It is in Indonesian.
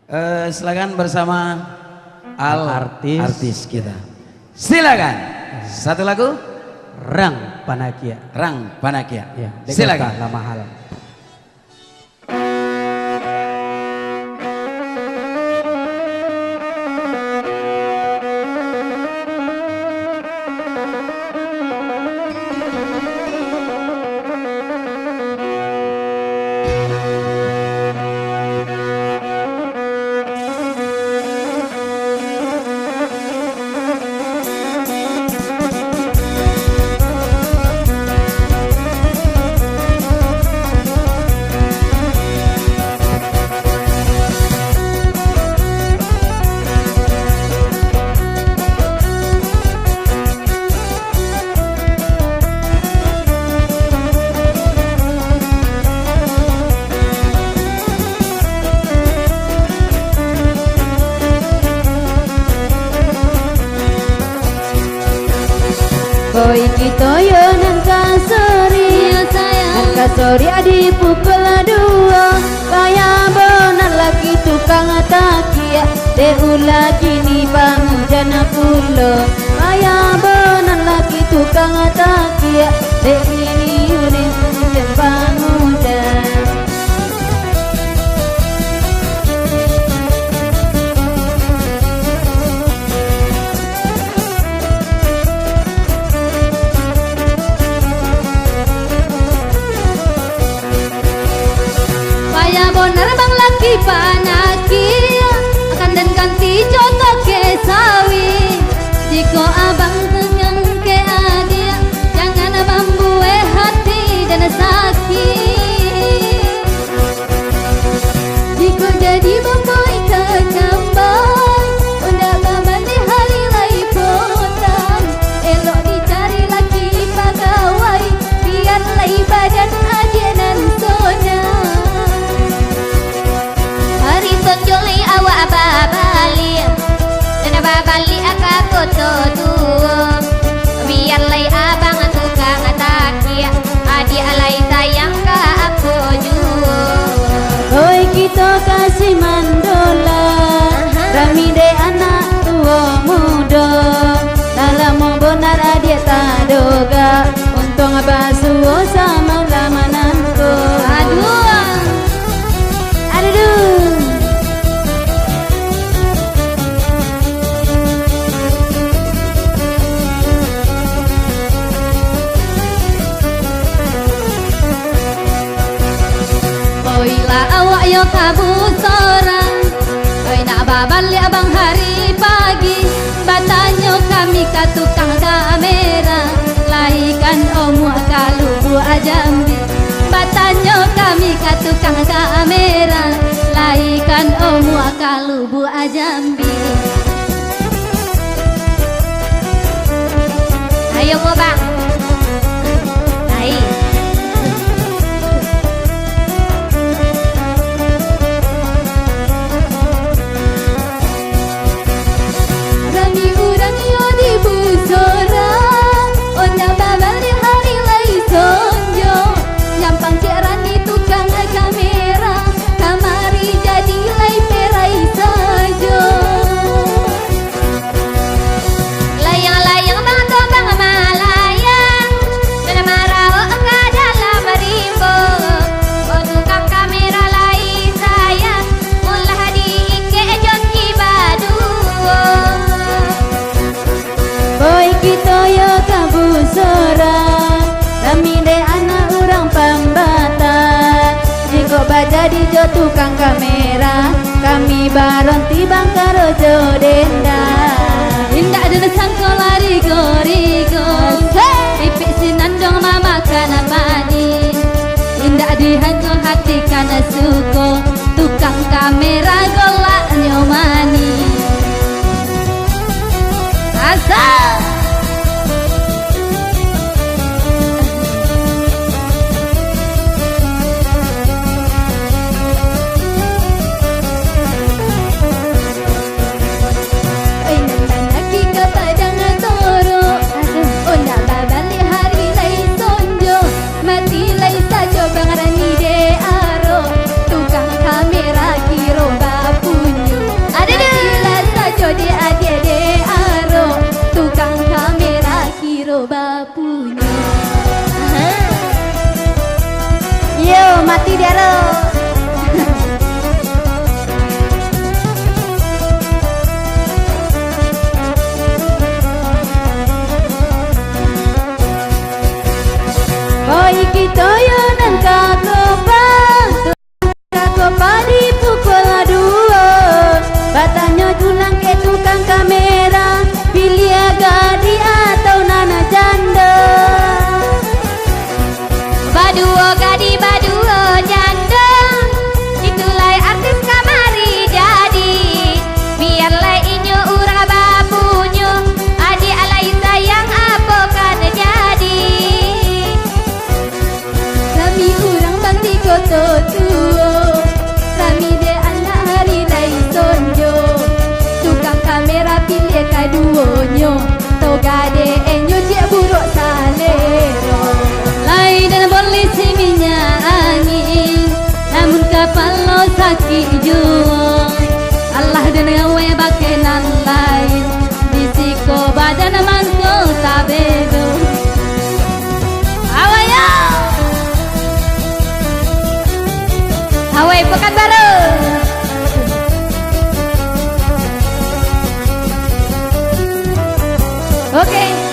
Silakan bersama artis kita. Silakan. Satu lagu. Rang Panakia. Rang Panakia. Ya, silakan. Lama hal. Koi kitoyo nan kasori nan kasori adi pupela dua kaya bonan laki tukang takia de ula kini pangudana pulo kaya bonan laki tukang takia de ini unin dan pangudan. Bonar bang laki panakia akan dan ganti jodoh ke sawi jika abang tengang ke adia jangan abang bueh hati dan sakit jika jadi bamboi kecambang undak baban di hari lai potang elok dicari laki pegawai biar lai badan aja dan sonya. Joli awak babali dan babali akak koto tuo biar lay abang tukang takia adi alay sayang ka aku juo. Hoy kita kasih mandola rami de anak tua muda dalam mau benar adia tadoga untung basuo sama lamananku. Aduh awak yo kabu sorang oi nak babali abang hari pagi batanyo kami ka tukang kamera laikan omu kalu buah jambi batanyo kami ka tukang kamera laikan omu kalu buah jambi. Ayo mo bang naik. Jadi jo tukang kamera kami baron tibang karo jo denda indah ada sangko lari gorigo pipik sinandong mama kana mani indah dihantu hati kana suko tukang kamera golak nyomani asal. Bang Rani de aro tukang kamera kiro bapunya Pekanbaru. Oke.